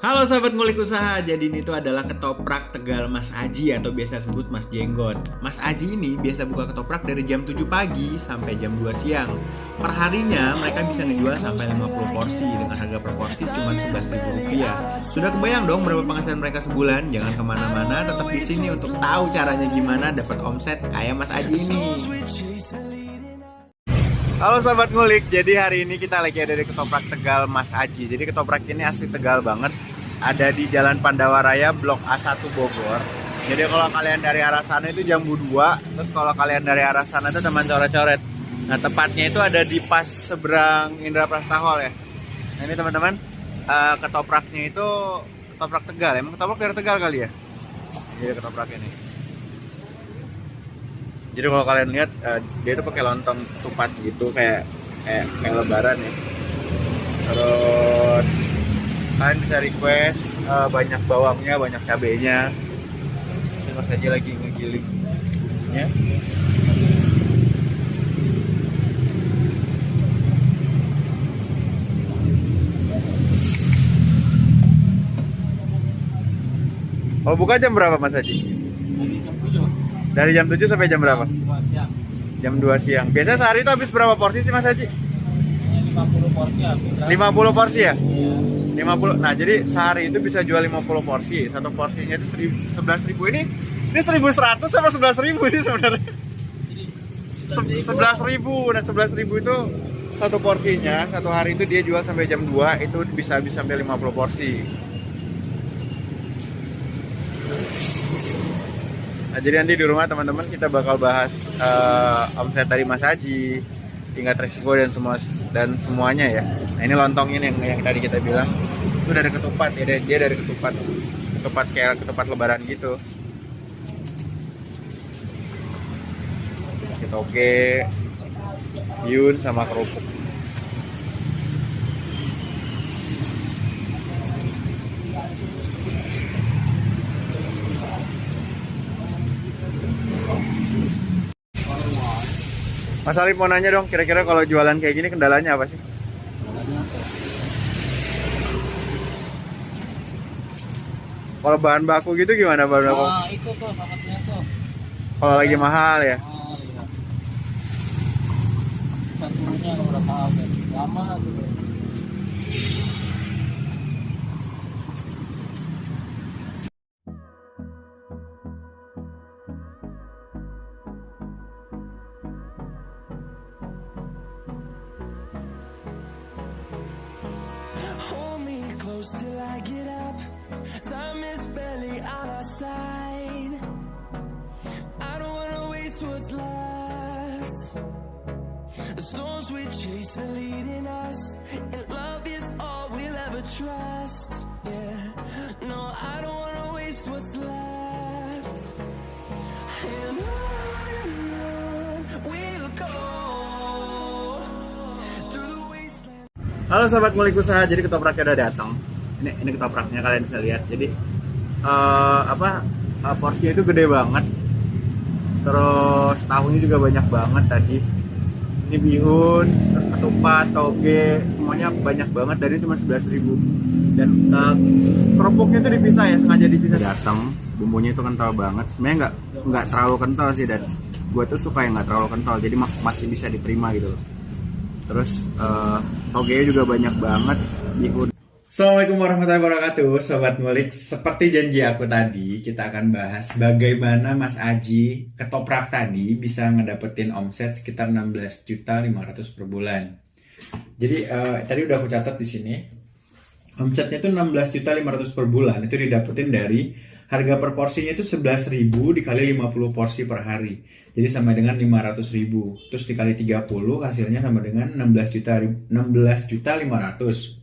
Halo sahabat ngulik usaha, jadi ini tuh adalah ketoprak Tegal Mas Aji atau biasa disebut Mas Jenggot. Mas Aji ini biasa buka ketoprak dari jam 7 pagi sampai jam 2 siang. Perharinya mereka bisa ngejual sampai 50 porsi dengan harga per porsi cuma Rp11.000. Sudah kebayang dong berapa penghasilan mereka sebulan? Jangan kemana-mana, tetap di sini untuk tahu caranya gimana dapat omset kayak Mas Aji ini. Halo sahabat ngulik, jadi hari ini kita lagi ada di ketoprak Tegal Mas Aji. Jadi ketoprak ini asli Tegal banget, ada di Jalan Pandawa Raya, Blok A1 Bogor. Jadi kalau kalian dari arah sana itu Jambu 2, terus kalau kalian dari arah sana itu Taman Coret-Coret. Nah tepatnya itu ada di pas seberang Indra Prasta Hall ya. Nah ini teman-teman, ketopraknya itu ketoprak Tegal, emang ketoprak dari Tegal kali ya? Jadi ketoprak ini. Jadi kalau kalian lihat dia itu pakai lontong tupat gitu kayak lebaran ya. Terus kalian bisa request banyak bawangnya, banyak cabenya. Terima saja lagi ngegiling ya. Oh buka jam berapa Mas Haji? Dari jam 7 sampai jam berapa? Jam 2 siang. Biasanya sehari itu habis berapa porsi sih Mas Haji? 50 porsi habis. 50 porsi ya? Iya. 50. Nah, jadi sehari itu bisa jual 50 porsi. Satu porsinya itu 11.000 ini. Ini 1.100 sama 11.000 sih sebenarnya. 11.000. Nah, 11.000 itu satu porsinya. Satu hari itu dia jual sampai jam 2 itu bisa habis sampai 50 porsi. Nah, jadi nanti di rumah teman-teman kita bakal bahas omset dari Mas Haji, tingkat resiko dan semuanya ya. Nah ini lontongnya yang tadi kita bilang itu dari ketupat ya, dia dari ketupat kayak ketupat lebaran gitu. Kasih toge, bihun sama kerupuk. Mas Arif mau nanya dong, kira-kira kalau jualan kayak gini kendalanya apa sih? Kalau bahan baku gitu gimana bahan baku? Itu tuh sangatnya tuh. Kalau lagi mahal ya? Oh iya. Satunya berapa abad? Lama tuh. Hold me close till I get up. Time is barely on our side. I don't wanna waste what's left. The storms we chase are leading us, and love is all we'll ever trust. Yeah, no, I don't wanna waste what's left. And on we'll go through the wasteland. Halo sahabat ngulik usaha, jadi ketopraknya udah datang. Ini ketopraknya kalian bisa lihat. Jadi porsinya itu gede banget. Terus tahunya juga banyak banget tadi. Ini bihun, terus ketupat, toge, semuanya banyak banget. Dari cuma 11.000. Dan kerupuknya itu dipisah ya, sengaja dipisah. Datang, bumbunya itu kental banget. Sebenarnya nggak terlalu kental sih, dan gue tuh suka yang nggak terlalu kental. Jadi masih bisa diterima gitu loh. Terus togenya juga banyak banget, bihun. Assalamualaikum warahmatullahi wabarakatuh, Sobat Ngulik. Seperti janji aku tadi, kita akan bahas bagaimana Mas Aji ketoprak tadi bisa ngedapetin omset sekitar 16.500.000 per bulan. Jadi tadi udah aku catat di sini. Omsetnya itu 16.500.000 per bulan. Itu didapetin dari harga per porsinya itu 11.000 dikali 50 porsi per hari. Jadi sama dengan 500.000. Terus dikali 30 hasilnya sama dengan 16.500.000.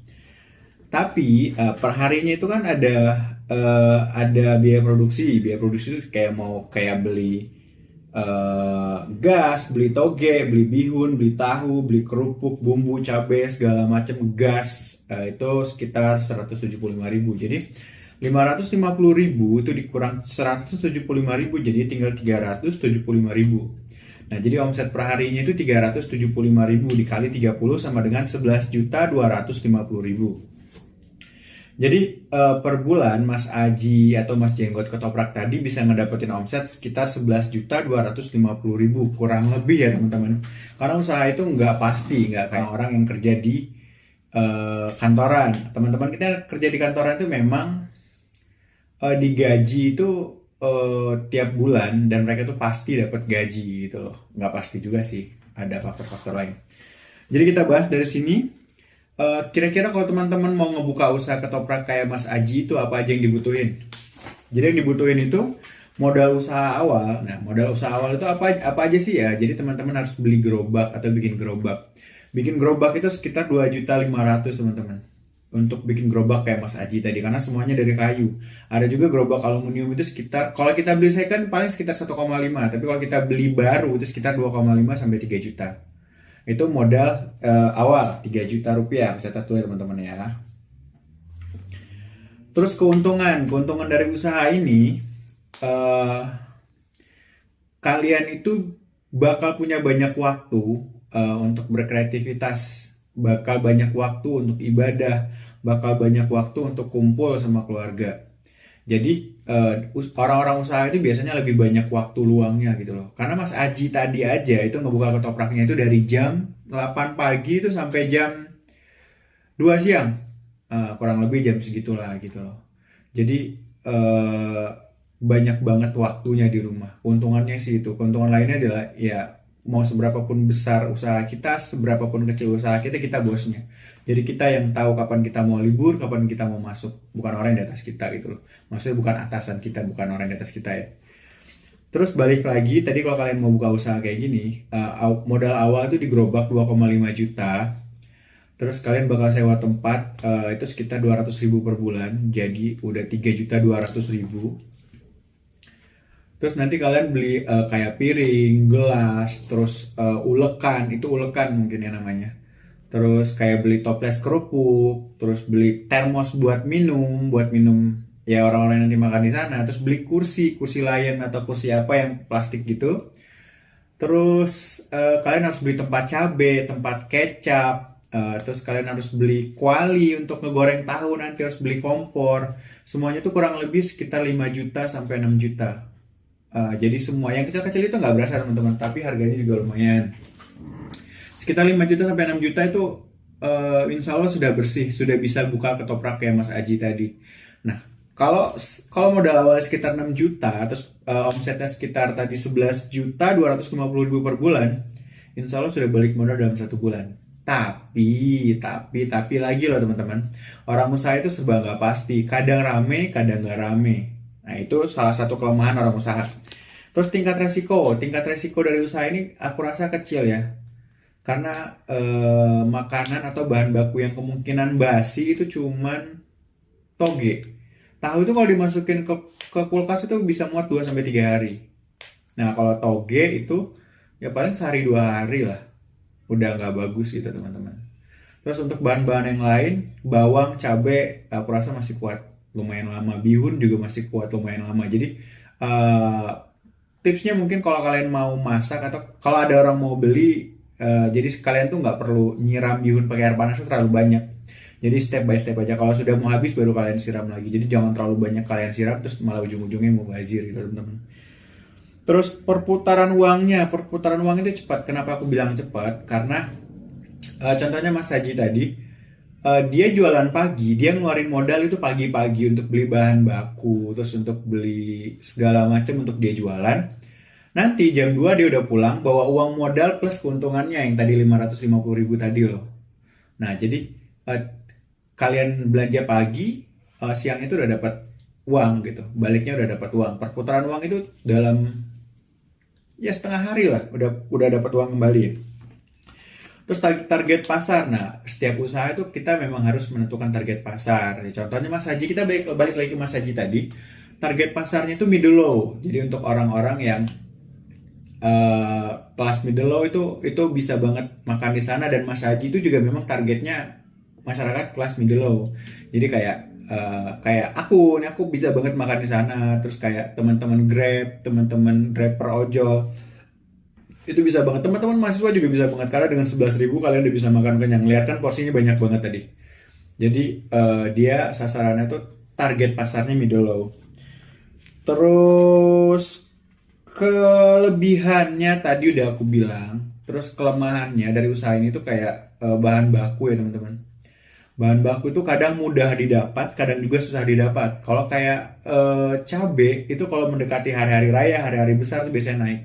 Tapi per harinya itu kan ada biaya produksi. Biaya produksi itu kayak beli gas, beli toge, beli bihun, beli tahu, beli kerupuk, bumbu, cabai, segala macam gas, itu sekitar 175.000. Jadi 550.000 itu dikurang 175.000 jadi tinggal 375.000. Nah, jadi omset per harinya itu 375.000 dikali 30 sama dengan 11.250.000. Jadi per bulan Mas Aji atau Mas Jenggot Ketoprak tadi bisa ngedapetin omset sekitar 11.250.000 kurang lebih ya teman-teman. Karena usaha itu nggak pasti, nggak kayak orang yang kerja di kantoran. Teman-teman kita kerja di kantoran itu memang digaji itu tiap bulan dan mereka tuh pasti dapat gaji gitu loh. Nggak pasti juga sih, ada faktor-faktor lain. Jadi kita bahas dari sini. Kira-kira kalau teman-teman mau ngebuka usaha ketoprak kayak Mas Aji itu apa aja yang dibutuhin? Jadi yang dibutuhin itu modal usaha awal. Nah, modal usaha awal itu apa aja sih ya? Jadi teman-teman harus beli gerobak atau bikin gerobak. Bikin gerobak itu sekitar 2.500.000 teman-teman. Untuk bikin gerobak kayak Mas Aji tadi karena semuanya dari kayu. Ada juga gerobak aluminium itu sekitar kalau kita beli second paling sekitar 1,5, tapi kalau kita beli baru itu sekitar 2,5 sampai 3 juta. Itu modal awal 3 juta rupiah, catat dulu ya teman-teman ya. Terus keuntungan dari usaha ini kalian itu bakal punya banyak waktu untuk berkreativitas, bakal banyak waktu untuk ibadah, bakal banyak waktu untuk kumpul sama keluarga. Jadi orang-orang usaha itu biasanya lebih banyak waktu luangnya gitu loh. Karena Mas Aji tadi aja itu ngebuka ketopraknya itu dari jam 8 pagi itu sampai jam 2 siang. Kurang lebih jam segitulah gitu loh. Jadi banyak banget waktunya di rumah. Keuntungannya sih itu. Keuntungan lainnya adalah ya mau seberapapun besar usaha kita, seberapapun kecil usaha kita, kita bosnya. Jadi kita yang tahu kapan kita mau libur, kapan kita mau masuk. Bukan orang yang di atas kita gitu loh. Maksudnya bukan atasan kita, bukan orang di atas kita ya. Terus balik lagi, tadi kalau kalian mau buka usaha kayak gini, modal awal itu di gerobak 2,5 juta. Terus kalian bakal sewa tempat, itu sekitar 200.000 per bulan. Jadi udah 3.200.000. Terus nanti kalian beli kayak piring, gelas, terus ulekan, itu ulekan mungkin ya namanya. Terus kayak beli toples kerupuk, terus beli termos buat minum ya orang-orang yang nanti makan di sana. Terus beli kursi lion atau kursi apa yang plastik gitu. Terus kalian harus beli tempat cabai, tempat kecap. Terus kalian harus beli kuali untuk ngegoreng tahu, nanti harus beli kompor. Semuanya tuh kurang lebih sekitar 5 juta sampai 6 juta. Jadi semua yang kecil-kecil itu nggak berasa teman-teman, tapi harganya juga lumayan. Sekitar 5 juta sampai 6 juta itu insya Allah sudah bersih, sudah bisa buka ketoprak kayak Mas Aji tadi. Nah, kalau modal awal sekitar 6 juta, terus omsetnya sekitar tadi 11.250.000 per bulan, insya Allah sudah balik modal dalam 1 bulan. Tapi lagi loh teman-teman, orang usaha itu serba nggak pasti, kadang rame, kadang nggak rame. Nah, itu salah satu kelemahan orang usaha. Terus tingkat resiko dari usaha ini aku rasa kecil ya. Karena makanan atau bahan baku yang kemungkinan basi itu cuman toge. Tahu itu kalau dimasukin ke kulkas itu bisa muat 2 sampai 3 hari. Nah, kalau toge itu ya paling sehari 2 hari lah. Udah nggak bagus gitu teman-teman. Terus untuk bahan-bahan yang lain, bawang, cabai, aku rasa masih kuat. Lumayan lama, bihun juga masih kuat lumayan lama. Jadi tipsnya mungkin kalau kalian mau masak atau kalau ada orang mau beli, jadi kalian tuh nggak perlu nyiram bihun pakai air panas terlalu banyak. Jadi step by step aja. Kalau sudah mau habis baru kalian siram lagi. Jadi jangan terlalu banyak kalian siram terus malah ujung-ujungnya mau bazir gitu teman-teman. Terus perputaran uang itu cepat. Kenapa aku bilang cepat? Karena contohnya Mas Haji tadi, dia jualan pagi, dia ngeluarin modal itu pagi-pagi untuk beli bahan baku, terus untuk beli segala macam untuk dia jualan. Nanti jam 2 dia udah pulang, bawa uang modal plus keuntungannya yang tadi 550.000 tadi loh. Nah, jadi kalian belanja pagi, siang itu udah dapat uang gitu, baliknya udah dapat uang. Perputaran uang itu dalam ya setengah hari lah, udah dapat uang kembali ya. Terus target pasar. Nah, setiap usaha itu kita memang harus menentukan target pasar. Contohnya Mas Haji, kita balik lagi ke Mas Haji tadi. Target pasarnya itu middle low. Jadi untuk orang-orang yang kelas middle low itu bisa banget makan di sana, dan Mas Haji itu juga memang targetnya masyarakat kelas middle low. Jadi kayak aku bisa banget makan di sana. Terus kayak teman-teman driver ojol itu bisa banget, teman-teman mahasiswa juga bisa banget, karena dengan 11.000 kalian udah bisa makan kenyang. Lihat kan porsinya banyak banget tadi. Jadi dia sasarannya tuh target pasarnya middle low. Terus kelebihannya tadi udah aku bilang. Terus kelemahannya dari usaha ini tuh kayak bahan baku ya teman-teman. Bahan baku itu kadang mudah didapat, kadang juga susah didapat. Kalau kayak cabe itu kalau mendekati hari-hari raya, hari-hari besar tuh biasanya naik.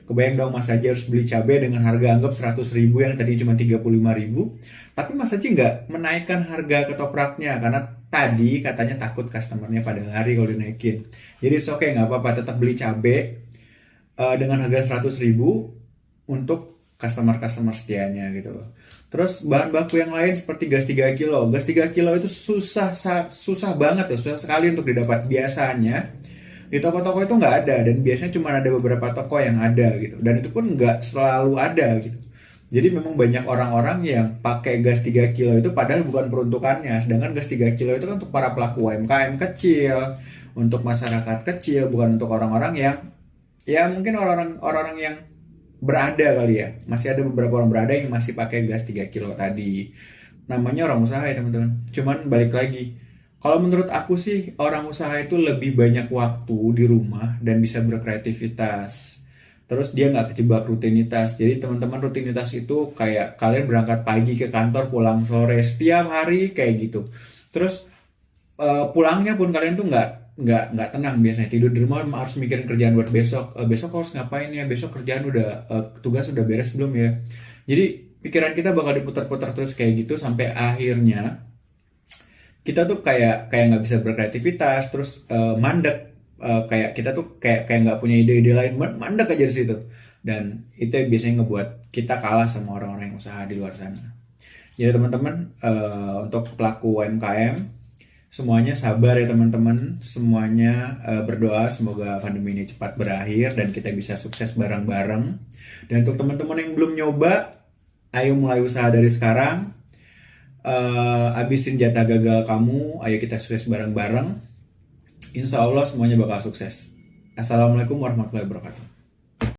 Kebayang dong Mas Haji harus beli cabai dengan harga anggap 100.000 yang tadi cuma 35.000. Tapi Mas Haji nggak menaikkan harga ketopraknya karena tadi katanya takut customernya pada lari kalau dinaikin. Jadi oke nggak apa-apa, tetap beli cabai dengan harga 100.000 untuk customer-customer setianya gitu loh. Terus bahan baku yang lain seperti gas 3 kilo. Gas 3 kilo itu susah banget ya, susah sekali untuk didapat biasanya. Di toko-toko itu nggak ada dan biasanya cuma ada beberapa toko yang ada gitu. Dan itu pun nggak selalu ada gitu. Jadi memang banyak orang-orang yang pakai gas 3 kilo itu padahal bukan peruntukannya. Sedangkan gas 3 kilo itu kan untuk para pelaku UMKM kecil, untuk masyarakat kecil, bukan untuk orang-orang yang ya mungkin orang-orang yang berada kali ya. Masih ada beberapa orang berada yang masih pakai gas 3 kilo tadi. Namanya orang usaha ya teman-teman. Cuman balik lagi, kalau menurut aku sih orang usaha itu lebih banyak waktu di rumah dan bisa berkreativitas. Terus dia nggak kejebak rutinitas. Jadi teman-teman rutinitas itu kayak kalian berangkat pagi ke kantor, pulang sore setiap hari kayak gitu. Terus pulangnya pun kalian tuh nggak tenang biasanya, tidur di rumah harus mikirin kerjaan buat besok. Besok harus ngapain ya, besok kerjaan udah tugas udah beres belum ya. Jadi pikiran kita bakal diputar-putar terus kayak gitu sampai akhirnya kita tuh kayak nggak bisa berkreativitas, terus mandek. Kayak kita tuh kayak nggak punya ide-ide lain, mandek aja di situ. Dan itu yang biasanya ngebuat kita kalah sama orang-orang yang usaha di luar sana. Jadi teman-teman, untuk pelaku UMKM semuanya sabar ya teman-teman, semuanya berdoa semoga pandemi ini cepat berakhir dan kita bisa sukses bareng-bareng. Dan untuk teman-teman yang belum nyoba, ayo mulai usaha dari sekarang. Abisin jatah gagal kamu, ayo kita sukses bareng-bareng. Insya Allah semuanya bakal sukses. Assalamualaikum warahmatullahi wabarakatuh.